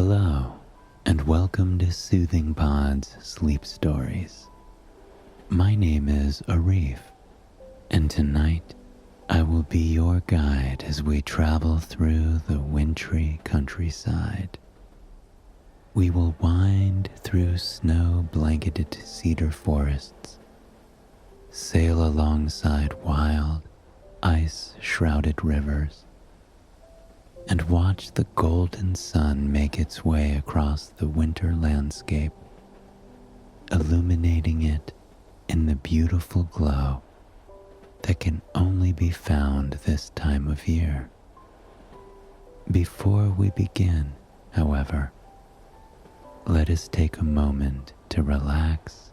Hello, and welcome to Soothing Pod's Sleep Stories. My name is Arif, and tonight I will be your guide as we travel through the wintry countryside. We will wind through snow-blanketed cedar forests, sail alongside wild, ice-shrouded rivers, and watch the golden sun make its way across the winter landscape, illuminating it in the beautiful glow that can only be found this time of year. Before we begin, however, let us take a moment to relax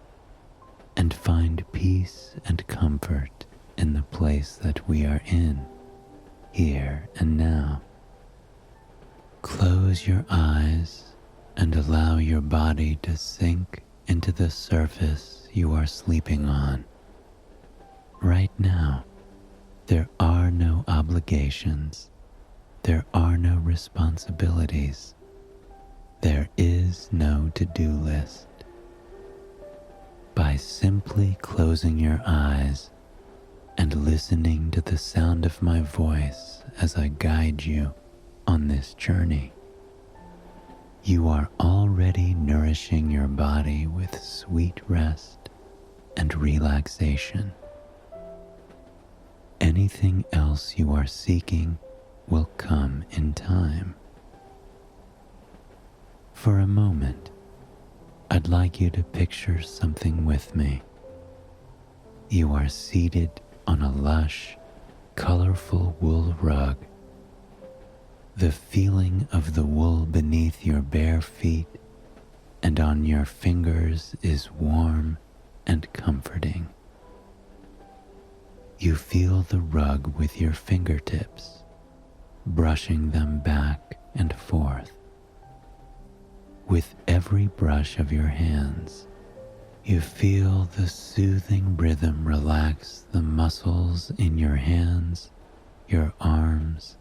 and find peace and comfort in the place that we are in, here and now. Close your eyes and allow your body to sink into the surface you are sleeping on. Right now, there are no obligations, there are no responsibilities, there is no to-do list. By simply closing your eyes and listening to the sound of my voice as I guide you on this journey, you are already nourishing your body with sweet rest and relaxation. Anything else you are seeking will come in time. For a moment, I'd like you to picture something with me. You are seated on a lush, colorful wool rug. The feeling of the wool beneath your bare feet and on your fingers is warm and comforting. You feel the rug with your fingertips, brushing them back and forth. With every brush of your hands, you feel the soothing rhythm relax the muscles in your hands, your arms,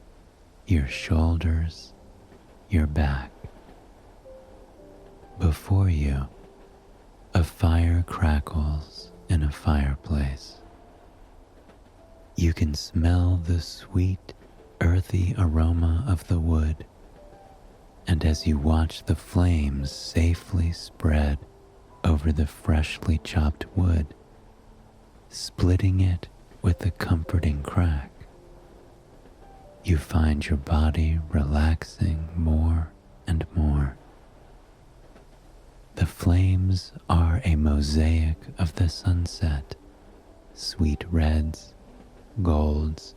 your shoulders, your back. Before you, a fire crackles in a fireplace. You can smell the sweet, earthy aroma of the wood, and as you watch the flames safely spread over the freshly chopped wood, splitting it with a comforting crack, you find your body relaxing more and more. The flames are a mosaic of the sunset, sweet reds, golds,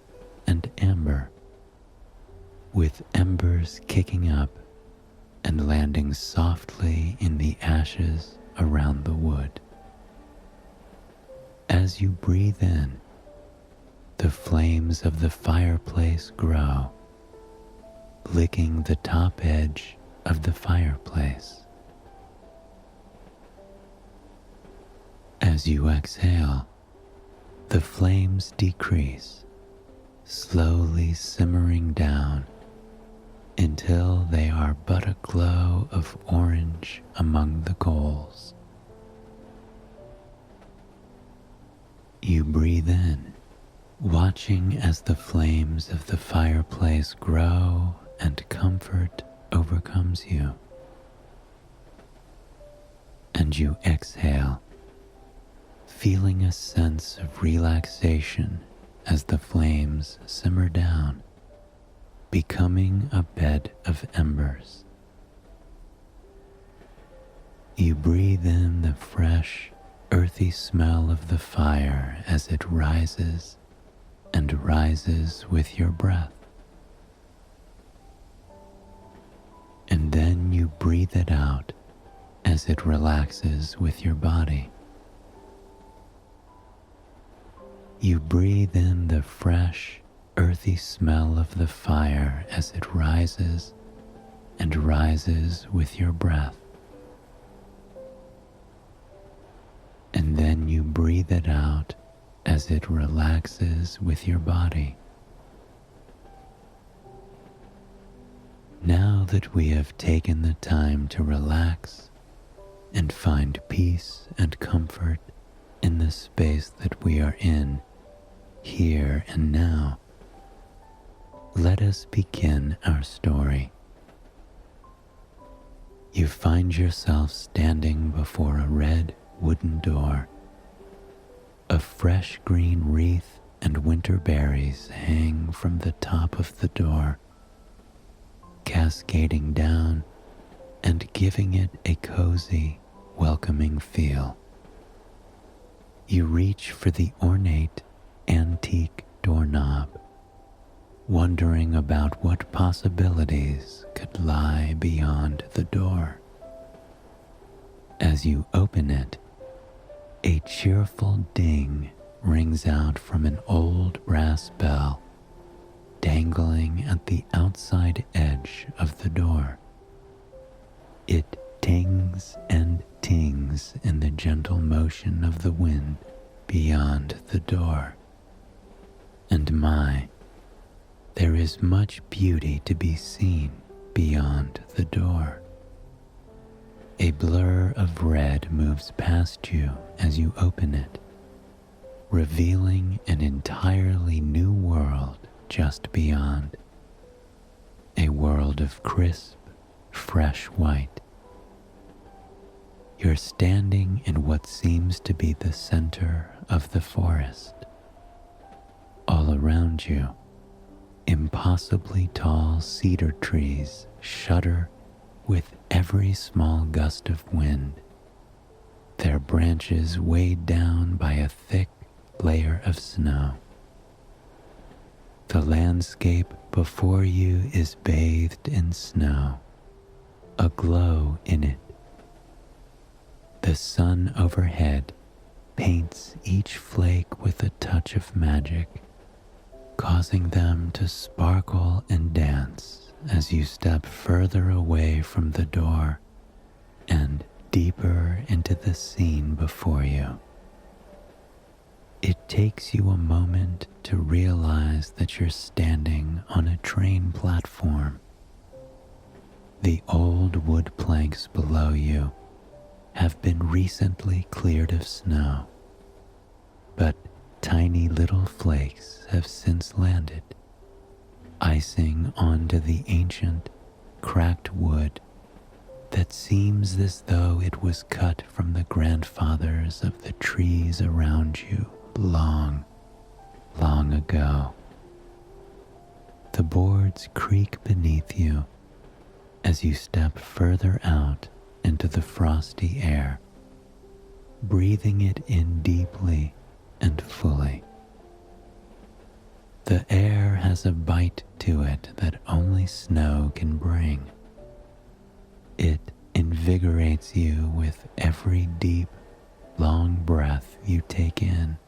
and amber, with embers kicking up and landing softly in the ashes around the wood. As you breathe in, the flames of the fireplace grow, licking the top edge of the fireplace. As you exhale, the flames decrease, slowly simmering down until they are but a glow of orange among the coals. You breathe in, watching as the flames of the fireplace grow and comfort overcomes you. And you exhale, feeling a sense of relaxation as the flames simmer down, becoming a bed of embers. You breathe in the fresh, earthy smell of the fire as it rises and rises with your breath. And then you breathe it out as it relaxes with your body. You breathe in the fresh, earthy smell of the fire as it rises and rises with your breath. And then you breathe it out as it relaxes with your body. Now that we have taken the time to relax and find peace and comfort in the space that we are in, here and now, let us begin our story. You find yourself standing before a red wooden door. A fresh green wreath and winter berries hang from the top of the door, cascading down and giving it a cozy, welcoming feel. You reach for the ornate, antique doorknob, wondering about what possibilities could lie beyond the door. As you open it, a cheerful ding rings out from an old brass bell dangling at the outside edge of the door. It tings and tings in the gentle motion of the wind beyond the door. And my, there is much beauty to be seen beyond the door. A blur of red moves past you as you open it, revealing an entirely new world just beyond. A world of crisp, fresh white. You're standing in what seems to be the center of the forest. All around you, impossibly tall cedar trees shudder with every small gust of wind, their branches weighed down by a thick layer of snow. The landscape before you is bathed in snow, aglow in it. The sun overhead paints each flake with a touch of magic, causing them to sparkle and dance as you step further away from the door and deeper into the scene before you. It takes you a moment to realize that you're standing on a train platform. The old wood planks below you have been recently cleared of snow, but tiny little flakes have since landed, icing onto the ancient, cracked wood that seems as though it was cut from the grandfathers of the trees around you long, long ago. The boards creak beneath you as you step further out into the frosty air, breathing it in deeply and fully. The air has a bite to it that only snow can bring. It invigorates you with every deep, long breath you take in.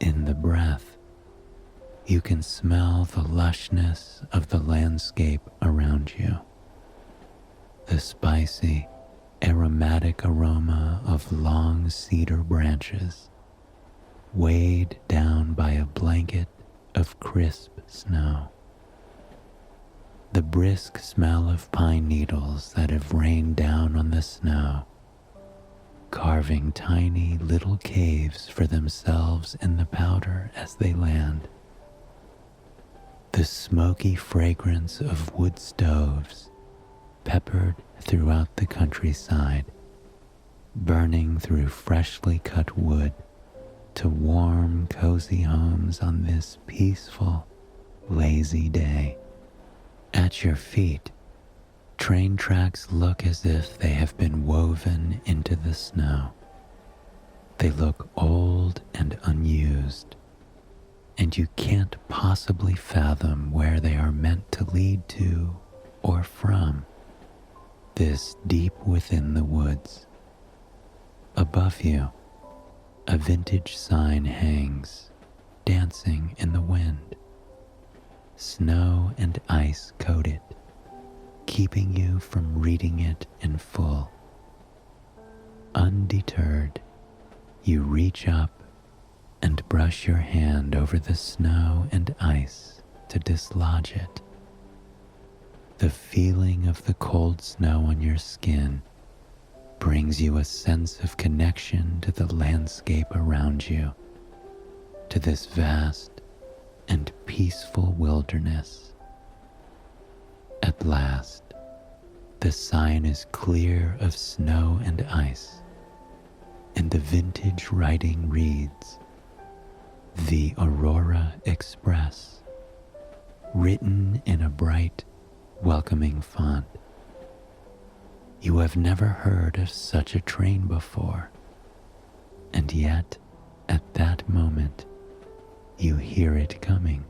In the breath, you can smell the lushness of the landscape around you, the spicy, aromatic aroma of long cedar branches, weighed down by a blanket of crisp snow. The brisk smell of pine needles that have rained down on the snow, carving tiny little caves for themselves in the powder as they land. The smoky fragrance of wood stoves, peppered throughout the countryside, burning through freshly cut wood to warm, cozy homes on this peaceful, lazy day. At your feet, train tracks look as if they have been woven into the snow. They look old and unused, and you can't possibly fathom where they are meant to lead to or from. This deep within the woods. Above you, a vintage sign hangs, dancing in the wind. Snow and ice coat it, keeping you from reading it in full. Undeterred, you reach up and brush your hand over the snow and ice to dislodge it. The feeling of the cold snow on your skin brings you a sense of connection to the landscape around you, to this vast and peaceful wilderness. At last, the sign is clear of snow and ice, and the vintage writing reads, "The Aurora Express," written in a bright, welcoming font. You have never heard of such a train before, and yet, at that moment, you hear it coming.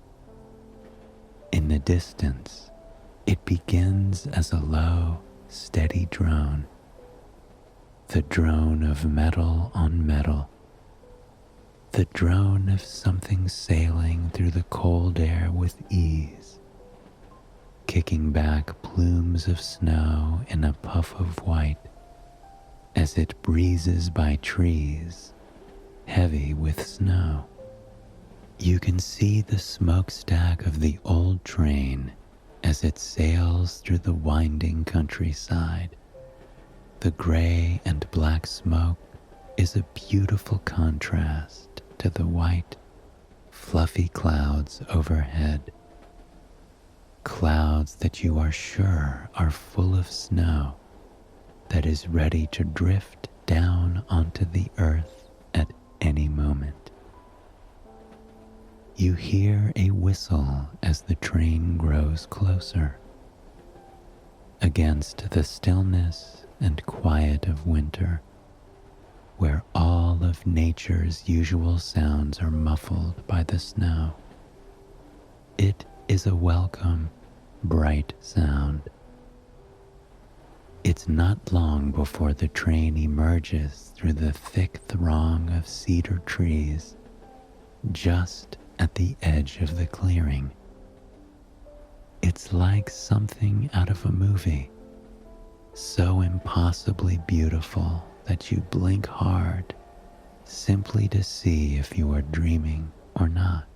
In the distance, it begins as a low, steady drone, the drone of metal on metal, the drone of something sailing through the cold air with ease, kicking back plumes of snow in a puff of white as it breezes by trees heavy with snow. You can see the smokestack of the old train as it sails through the winding countryside. The gray and black smoke is a beautiful contrast to the white, fluffy clouds overhead. Clouds that you are sure are full of snow that is ready to drift down onto the earth at any moment. You hear a whistle as the train grows closer. Against the stillness and quiet of winter, where all of nature's usual sounds are muffled by the snow, it is a welcome, bright sound. It's not long before the train emerges through the thick throng of cedar trees just at the edge of the clearing. It's like something out of a movie, so impossibly beautiful that you blink hard simply to see if you are dreaming or not.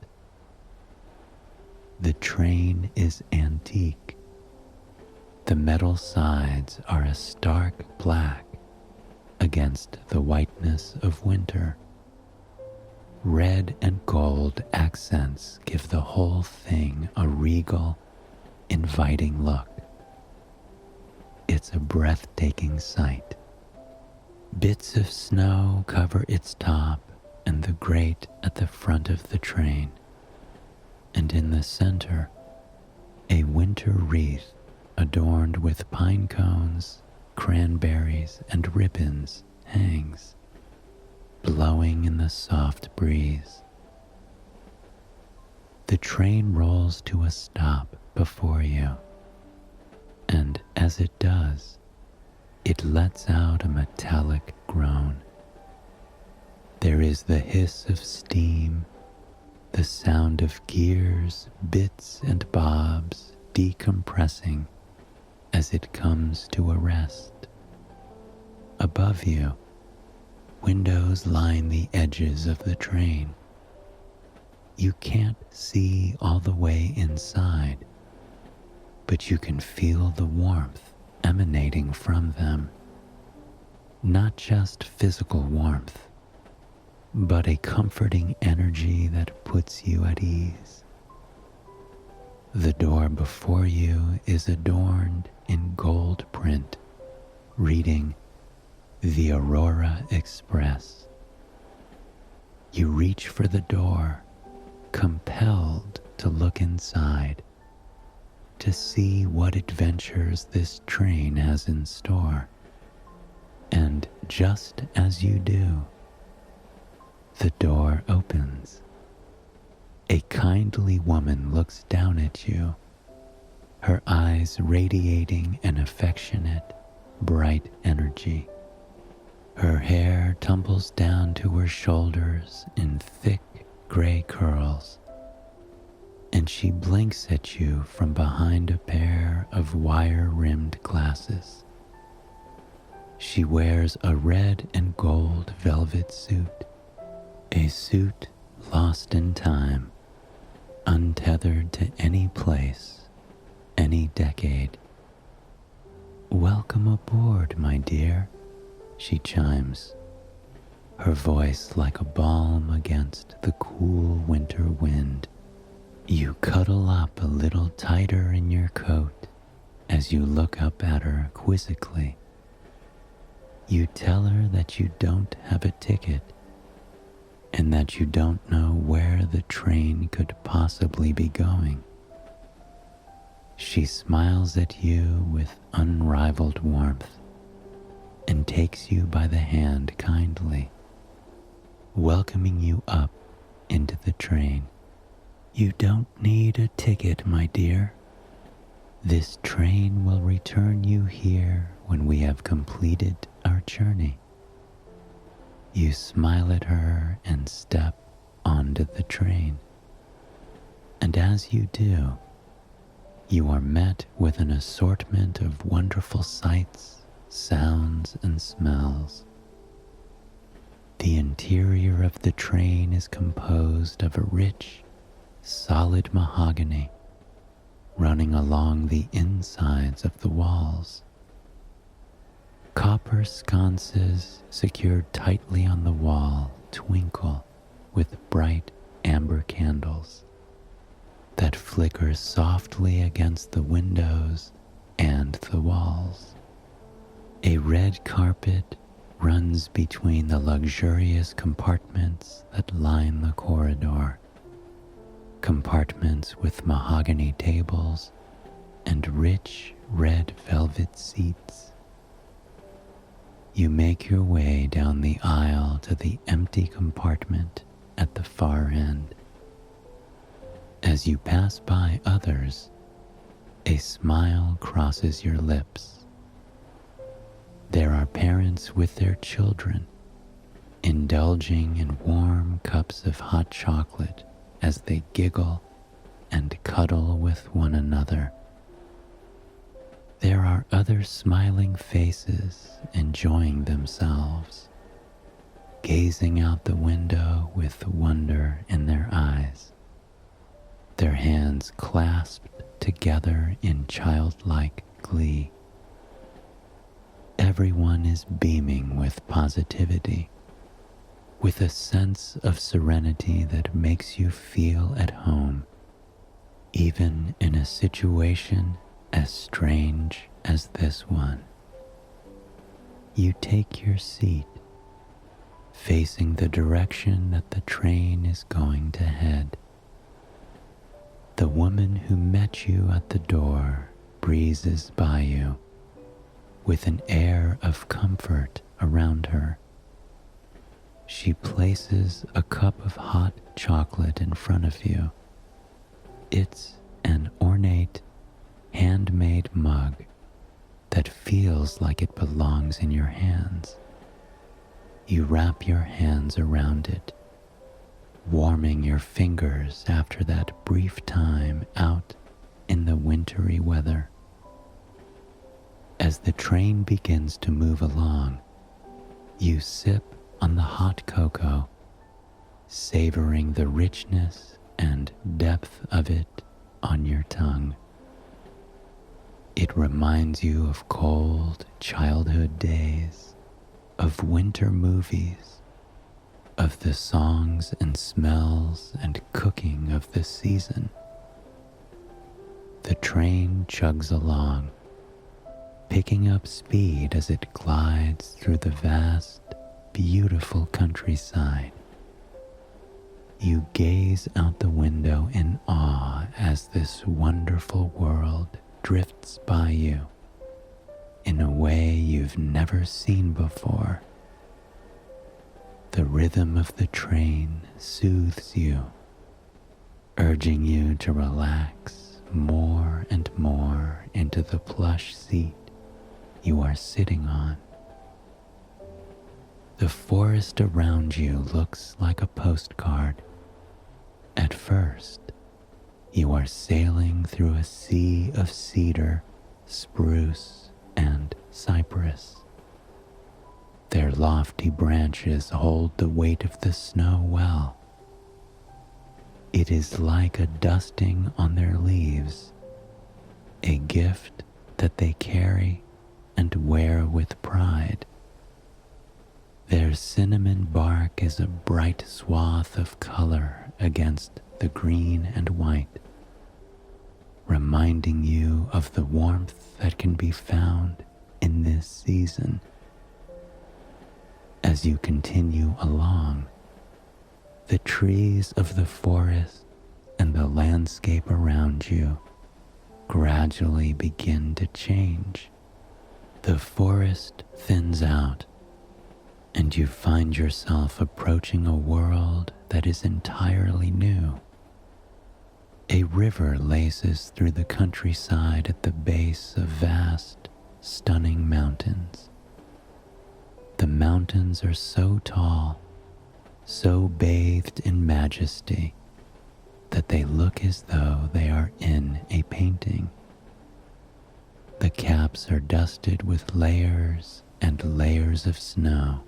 The train is antique. The metal sides are a stark black against the whiteness of winter. Red and gold accents give the whole thing a regal, inviting look. It's a breathtaking sight. Bits of snow cover its top and the grate at the front of the train, and in the center, a winter wreath adorned with pine cones, cranberries, and ribbons hangs, blowing in the soft breeze. The train rolls to a stop before you, and as it does, it lets out a metallic groan. There is the hiss of steam, the sound of gears, bits, and bobs decompressing as it comes to a rest. Above you, windows line the edges of the train. You can't see all the way inside, but you can feel the warmth emanating from them. Not just physical warmth, but a comforting energy that puts you at ease. The door before you is adorned in gold print, reading, "The Aurora Express." You reach for the door, compelled to look inside, to see what adventures this train has in store. And just as you do, the door opens. A kindly woman looks down at you, her eyes radiating an affectionate, bright energy. Her hair tumbles down to her shoulders in thick gray curls, and she blinks at you from behind a pair of wire-rimmed glasses. She wears a red and gold velvet suit, a suit lost in time, untethered to any place, any decade. "Welcome aboard, my dear," she chimes, her voice like a balm against the cool winter wind. You cuddle up a little tighter in your coat as you look up at her quizzically. You tell her that you don't have a ticket and that you don't know where the train could possibly be going. She smiles at you with unrivaled warmth and takes you by the hand kindly, welcoming you up into the train. You don't need a ticket, my dear. This train will return you here when we have completed our journey. You smile at her and step onto the train. And as you do, you are met with an assortment of wonderful sights, sounds, and smells. The interior of the train is composed of a rich, solid mahogany running along the insides of the walls. Copper sconces secured tightly on the wall twinkle with bright amber candles that flicker softly against the windows and the walls. A red carpet runs between the luxurious compartments that line the corridor, compartments with mahogany tables and rich red velvet seats. You make your way down the aisle to the empty compartment at the far end. As you pass by others, a smile crosses your lips. There are parents with their children, indulging in warm cups of hot chocolate as they giggle and cuddle with one another. There are other smiling faces enjoying themselves, gazing out the window with wonder in their eyes, their hands clasped together in childlike glee. Everyone is beaming with positivity, with a sense of serenity that makes you feel at home, even in a situation as strange as this one. You take your seat, facing the direction that the train is going to head. The woman who met you at the door breezes by you with an air of comfort around her. She places a cup of hot chocolate in front of you. It's an ornate, handmade mug that feels like it belongs in your hands. You wrap your hands around it, warming your fingers after that brief time out in the wintry weather. As the train begins to move along, you sip on the hot cocoa, savoring the richness and depth of it on your tongue. It reminds you of cold childhood days, of winter movies, of the songs and smells and cooking of the season. The train chugs along, picking up speed as it glides through the vast, beautiful countryside. You gaze out the window in awe as this wonderful world drifts by you in a way you've never seen before. The rhythm of the train soothes you, urging you to relax more and more into the plush seat you are sitting on. The forest around you looks like a postcard. At first, you are sailing through a sea of cedar, spruce, and cypress. Their lofty branches hold the weight of the snow well. It is like a dusting on their leaves, a gift that they carry and wear with pride. Their cinnamon bark is a bright swath of color against the green and white, reminding you of the warmth that can be found in this season. As you continue along, the trees of the forest and the landscape around you gradually begin to change. The forest thins out, and you find yourself approaching a world that is entirely new. A river laces through the countryside at the base of vast, stunning mountains. The mountains are so tall, so bathed in majesty, that they look as though they are in a painting. The caps are dusted with layers and layers of snow,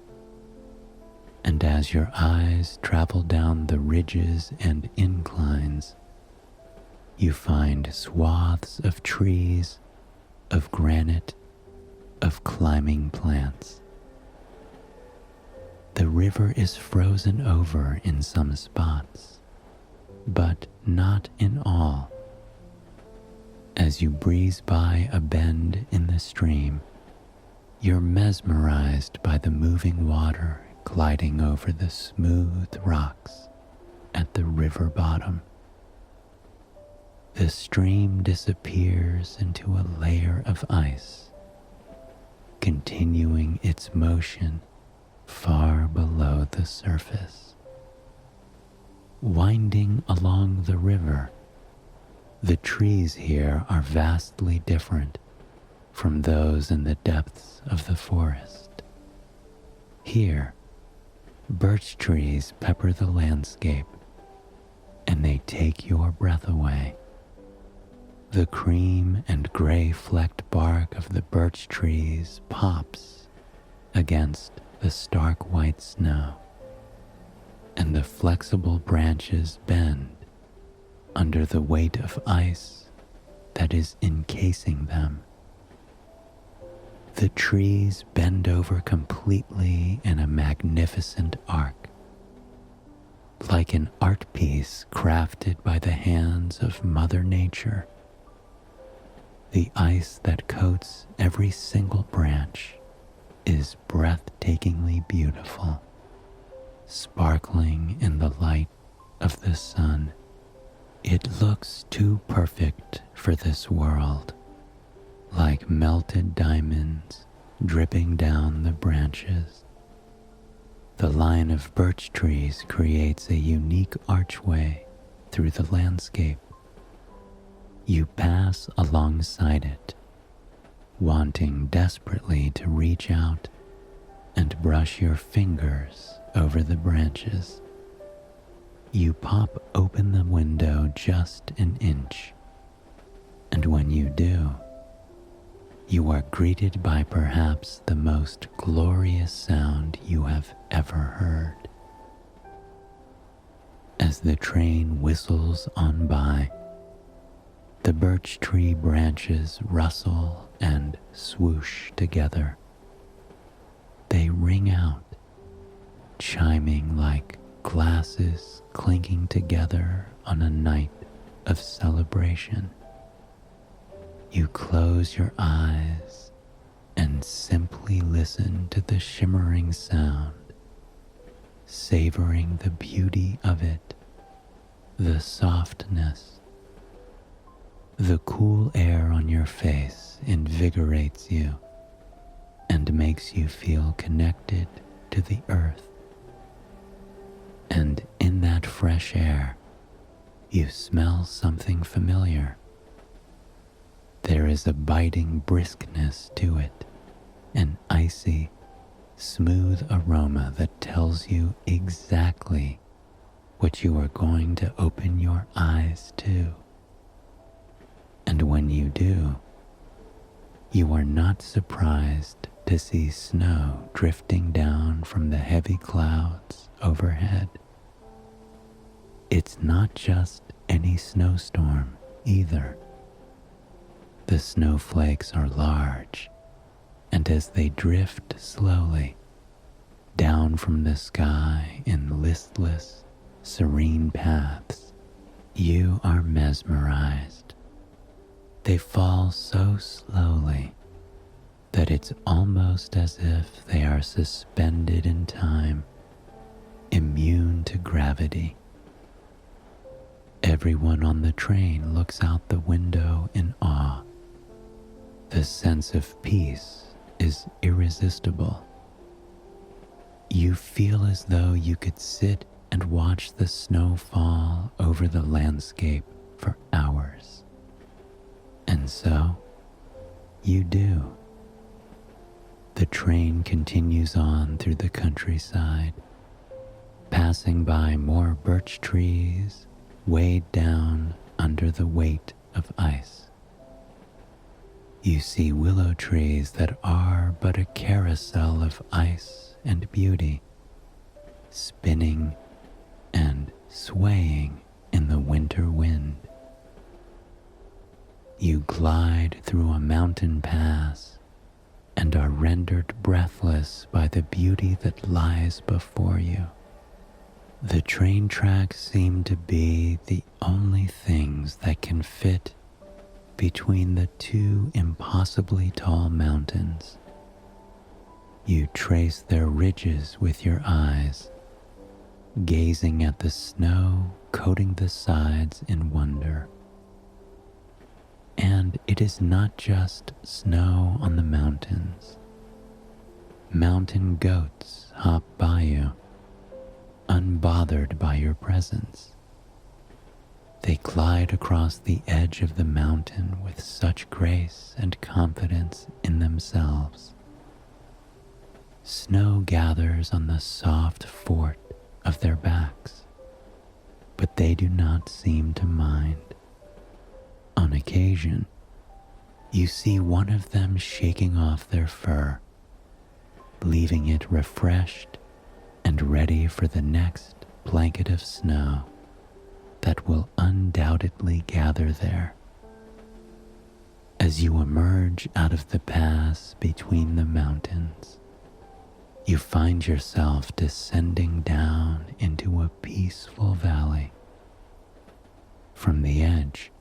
and as your eyes travel down the ridges and inclines, you find swaths of trees, of granite, of climbing plants. The river is frozen over in some spots, but not in all. As you breeze by a bend in the stream, you're mesmerized by the moving water gliding over the smooth rocks at the river bottom. The stream disappears into a layer of ice, continuing its motion far below the surface. Winding along the river, the trees here are vastly different from those in the depths of the forest. Here, birch trees pepper the landscape, and they take your breath away. The cream and gray flecked bark of the birch trees pops against the stark white snow, and the flexible branches bend under the weight of ice that is encasing them. The trees bend over completely in a magnificent arc, like an art piece crafted by the hands of Mother Nature. The ice that coats every single branch is breathtakingly beautiful, sparkling in the light of the sun. It looks too perfect for this world, like melted diamonds dripping down the branches. The line of birch trees creates a unique archway through the landscape. You pass alongside it, wanting desperately to reach out and brush your fingers over the branches. You pop open the window just an inch, and when you do, you are greeted by perhaps the most glorious sound you have ever heard. As the train whistles on by, the birch tree branches rustle and swoosh together. They ring out, chiming like glasses clinking together on a night of celebration. You close your eyes and simply listen to the shimmering sound, savoring the beauty of it, the softness. The cool air on your face invigorates you and makes you feel connected to the earth. And in that fresh air, you smell something familiar. There is a biting briskness to it, an icy, smooth aroma that tells you exactly what you are going to open your eyes to. And when you do, you are not surprised to see snow drifting down from the heavy clouds overhead. It's not just any snowstorm either. The snowflakes are large and as they drift slowly down from the sky in listless, serene paths, you are mesmerized. They fall so slowly that it's almost as if they are suspended in time, immune to gravity. Everyone on the train looks out the window in awe. The sense of peace is irresistible. You feel as though you could sit and watch the snow fall over the landscape for hours. And so, you do. The train continues on through the countryside, passing by more birch trees weighed down under the weight of ice. You see willow trees that are but a carousel of ice and beauty, spinning and swaying in the winter wind. You glide through a mountain pass and are rendered breathless by the beauty that lies before you. The train tracks seem to be the only things that can fit between the two impossibly tall mountains. You trace their ridges with your eyes, gazing at the snow coating the sides in wonder. And it is not just snow on the mountains. Mountain goats hop by you, unbothered by your presence. They glide across the edge of the mountain with such grace and confidence in themselves. Snow gathers on the soft fort of their backs, but they do not seem to mind. On occasion, you see one of them shaking off their fur, leaving it refreshed and ready for the next blanket of snow that will undoubtedly gather there. As you emerge out of the pass between the mountains, you find yourself descending down into a peaceful valley. From the edge,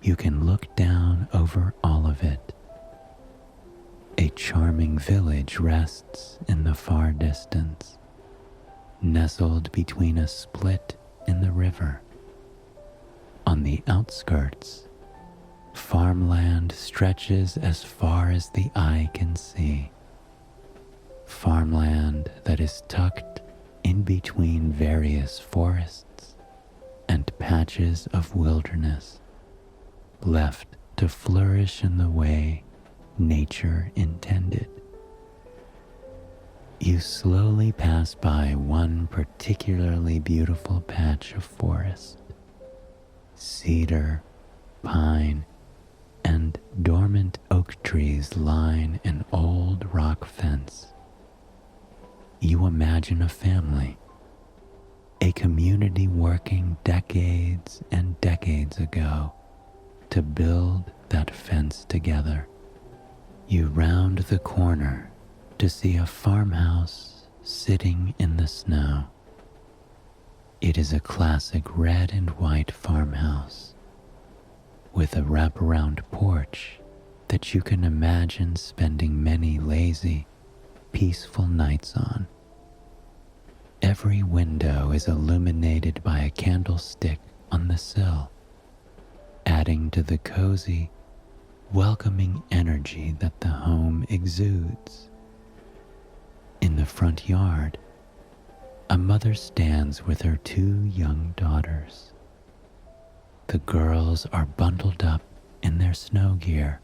you can look down over all of it. A charming village rests in the far distance, nestled between a split in the river. On the outskirts, farmland stretches as far as the eye can see. Farmland that is tucked in between various forests and patches of wilderness, left to flourish in the way nature intended. You slowly pass by one particularly beautiful patch of forest. Cedar, pine, and dormant oak trees line an old rock fence. You imagine a family, a community working decades and decades ago to build that fence together. You round the corner to see a farmhouse sitting in the snow. It is a classic red and white farmhouse with a wraparound porch that you can imagine spending many lazy, peaceful nights on. Every window is illuminated by a candlestick on the sill, adding to the cozy, welcoming energy that the home exudes. In the front yard, a mother stands with her 2 young daughters. The girls are bundled up in their snow gear,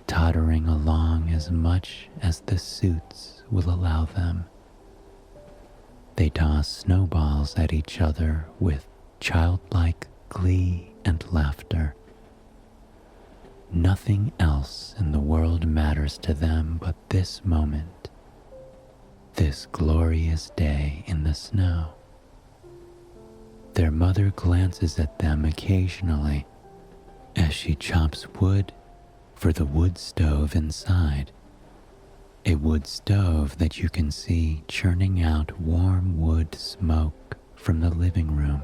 tottering along as much as the suits will allow them. They toss snowballs at each other with childlike glee and laughter. Nothing else in the world matters to them but this moment, this glorious day in the snow. Their mother glances at them occasionally as she chops wood for the wood stove inside, a wood stove that you can see churning out warm wood smoke from the living room.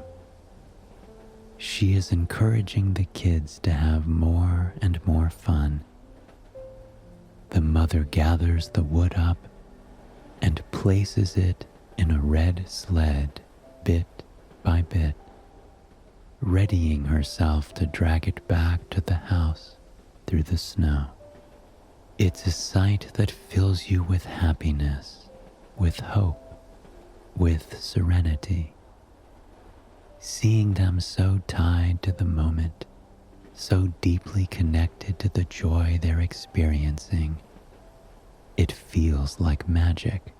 She is encouraging the kids to have more and more fun. The mother gathers the wood up and places it in a red sled bit by bit, readying herself to drag it back to the house through the snow. It's a sight that fills you with happiness, with hope, with serenity. Seeing them so tied to the moment, so deeply connected to the joy they're experiencing, it feels like magic.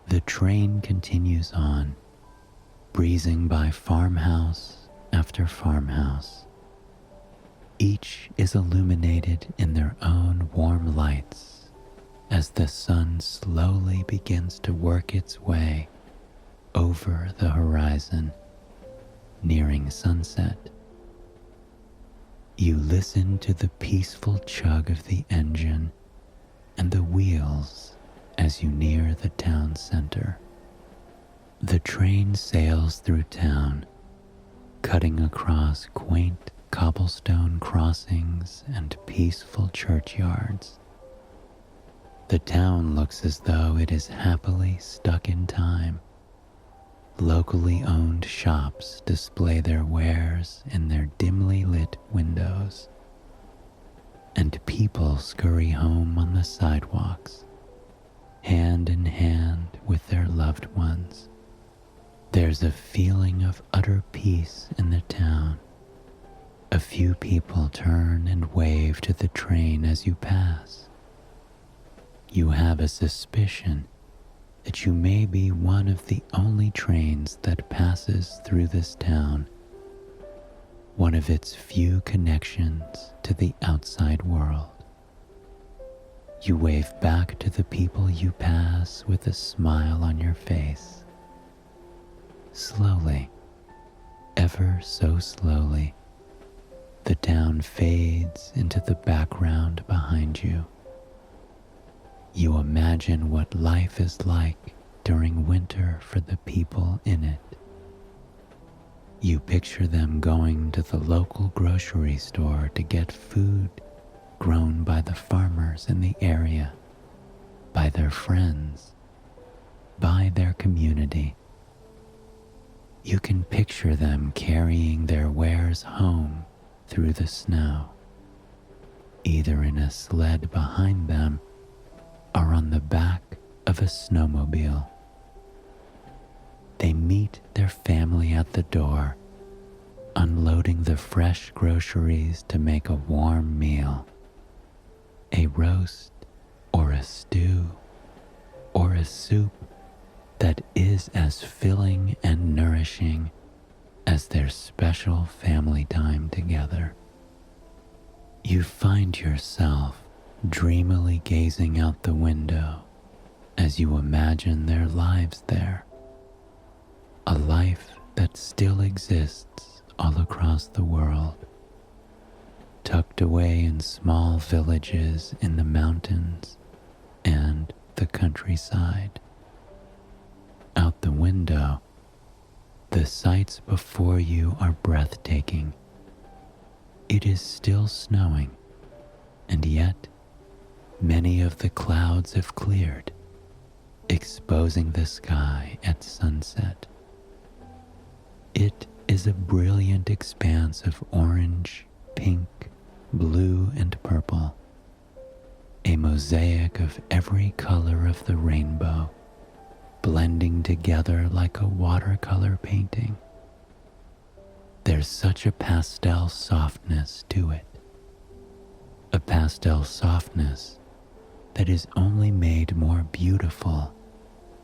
The train continues on, breezing by farmhouse after farmhouse. Each is illuminated in their own warm lights as the sun slowly begins to work its way over the horizon, nearing sunset. You listen to the peaceful chug of the engine and the wheels as you near the town center. The train sails through town, cutting across quaint cobblestone crossings and peaceful churchyards. The town looks as though it is happily stuck in time. Locally owned shops display their wares in their dimly lit windows, and people scurry home on the sidewalks, hand in hand with their loved ones. There's a feeling of utter peace in the town. A few people turn and wave to the train as you pass. You have a suspicion that you may be one of the only trains that passes through this town, one of its few connections to the outside world. You wave back to the people you pass with a smile on your face. Slowly, ever so slowly, the town fades into the background behind you. You imagine what life is like during winter for the people in it. You picture them going to the local grocery store to get food grown by the farmers in the area, by their friends, by their community. You can picture them carrying their wares home through the snow, either in a sled behind them or on the back of a snowmobile. They meet their family at the door, unloading the fresh groceries to make a warm meal, a roast or a stew or a soup that is as filling and nourishing as their special family time together. You find yourself dreamily gazing out the window as you imagine their lives there, a life that still exists all across the world, tucked away in small villages in the mountains and the countryside. Out the window, the sights before you are breathtaking. It is still snowing, and yet many of the clouds have cleared, exposing the sky at sunset. It is a brilliant expanse of orange, pink, blue, and purple, a mosaic of every color of the rainbow, blending together like a watercolor painting. There's such a pastel softness to it, a pastel softness that is only made more beautiful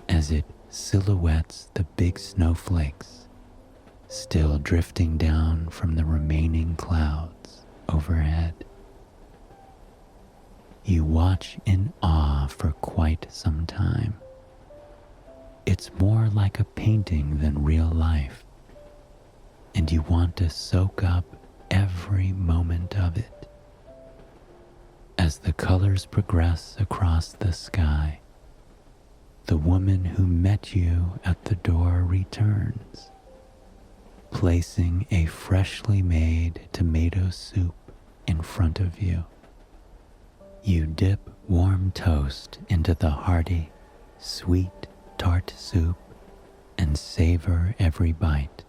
as it silhouettes the big snowflakes still drifting down from the remaining clouds overhead. You watch in awe for quite some time. It's more like a painting than real life, and you want to soak up every moment of it. As the colors progress across the sky, the woman who met you at the door returns, placing a freshly made tomato soup in front of you. You dip warm toast into the hearty, sweet, tart soup and savor every bite.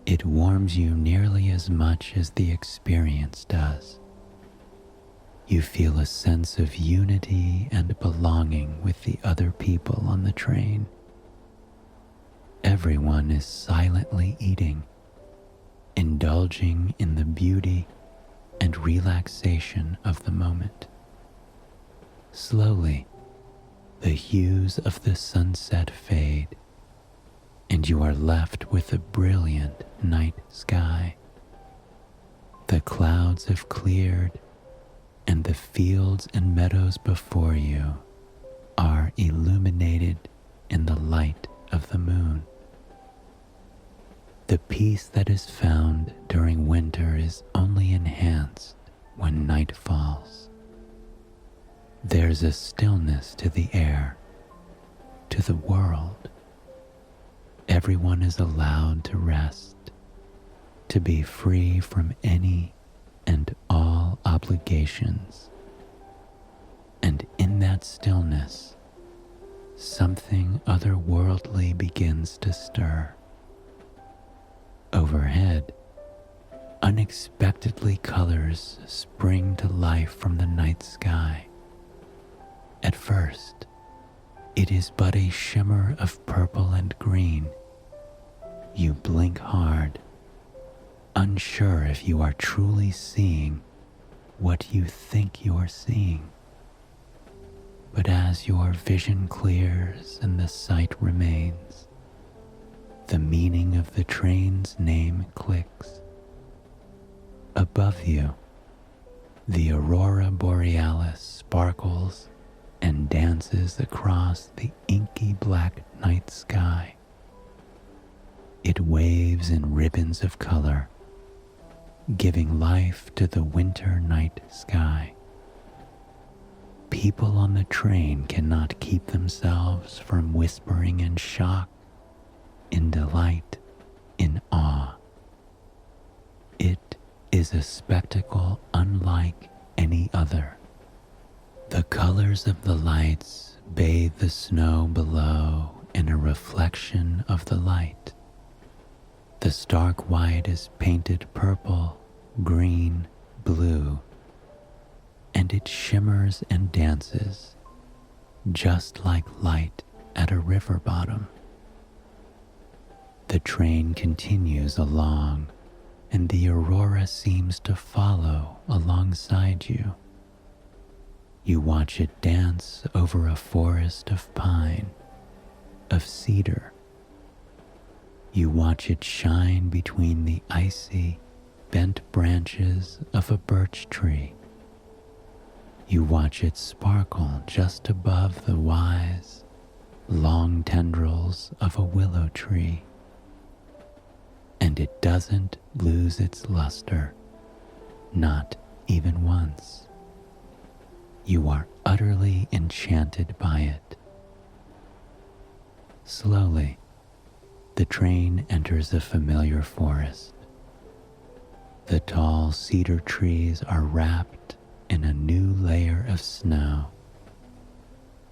It warms you nearly as much as the experience does. You feel a sense of unity and belonging with the other people on the train. Everyone is silently eating, indulging in the beauty and relaxation of the moment. Slowly, the hues of the sunset fade, and you are left with a brilliant night sky. The clouds have cleared, and the fields and meadows before you are illuminated in the light of the moon. The peace that is found during winter is only enhanced when night falls. There's a stillness to the air, to the world. Everyone is allowed to rest, to be free from any and all obligations. And in that stillness, something otherworldly begins to stir. Overhead, unexpectedly colors spring to life from the night sky. At first, it is but a shimmer of purple and green. You blink hard, unsure if you are truly seeing what you think you are seeing. But as your vision clears and the sight remains, the meaning of the train's name clicks. Above you, the aurora borealis sparkles and dances across the inky black night sky. It waves in ribbons of color, giving life to the winter night sky. People on the train cannot keep themselves from whispering in shock, in delight, in awe. It is a spectacle unlike any other. The colors of the lights bathe the snow below in a reflection of the light. The stark white is painted purple, green, blue, and it shimmers and dances just like light at a river bottom. The train continues along, and the aurora seems to follow alongside you. You watch it dance over a forest of pine, of cedar. You watch it shine between the icy, bent branches of a birch tree. You watch it sparkle just above the wise, long tendrils of a willow tree. And it doesn't lose its luster, not even once. You are utterly enchanted by it. Slowly, the train enters a familiar forest. The tall cedar trees are wrapped in a new layer of snow,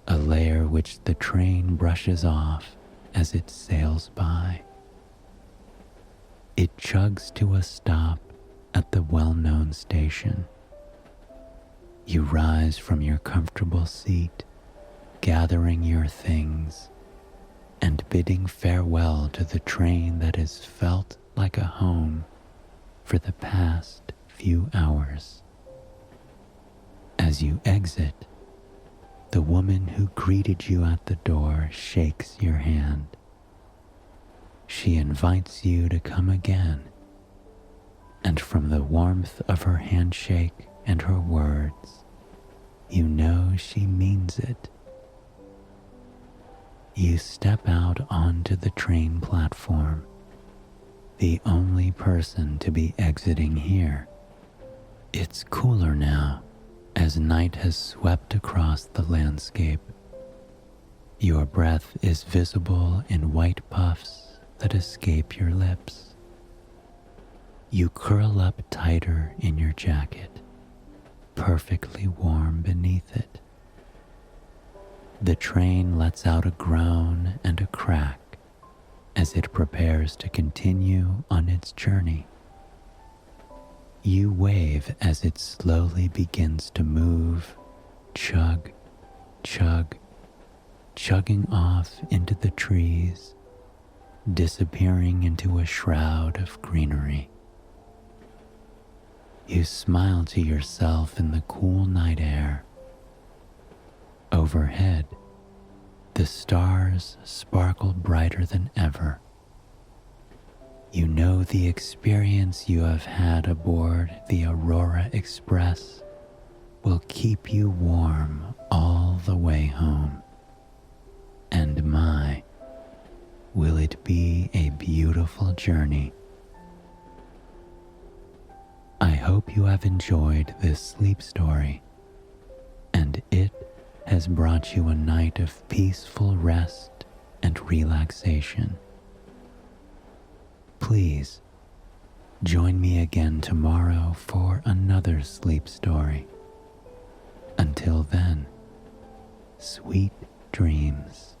a layer which the train brushes off as it sails by. It chugs to a stop at the well-known station. You rise from your comfortable seat, gathering your things, and bidding farewell to the train that has felt like a home for the past few hours. As you exit, the woman who greeted you at the door shakes your hand. She invites you to come again, and from the warmth of her handshake and her words, you know she means it. You step out onto the train platform, the only person to be exiting here. It's cooler now, as night has swept across the landscape. Your breath is visible in white puffs that escape your lips. You curl up tighter in your jacket, perfectly warm beneath it. The train lets out a groan and a crack as it prepares to continue on its journey. You wave as it slowly begins to move, chug, chug, chugging off into the trees, disappearing into a shroud of greenery. You smile to yourself in the cool night air. Overhead, the stars sparkle brighter than ever. You know the experience you have had aboard the Aurora Express will keep you warm all the way home. And my, will it be a beautiful journey. I hope you have enjoyed this sleep story, and it has brought you a night of peaceful rest and relaxation. Please join me again tomorrow for another sleep story. Until then, sweet dreams.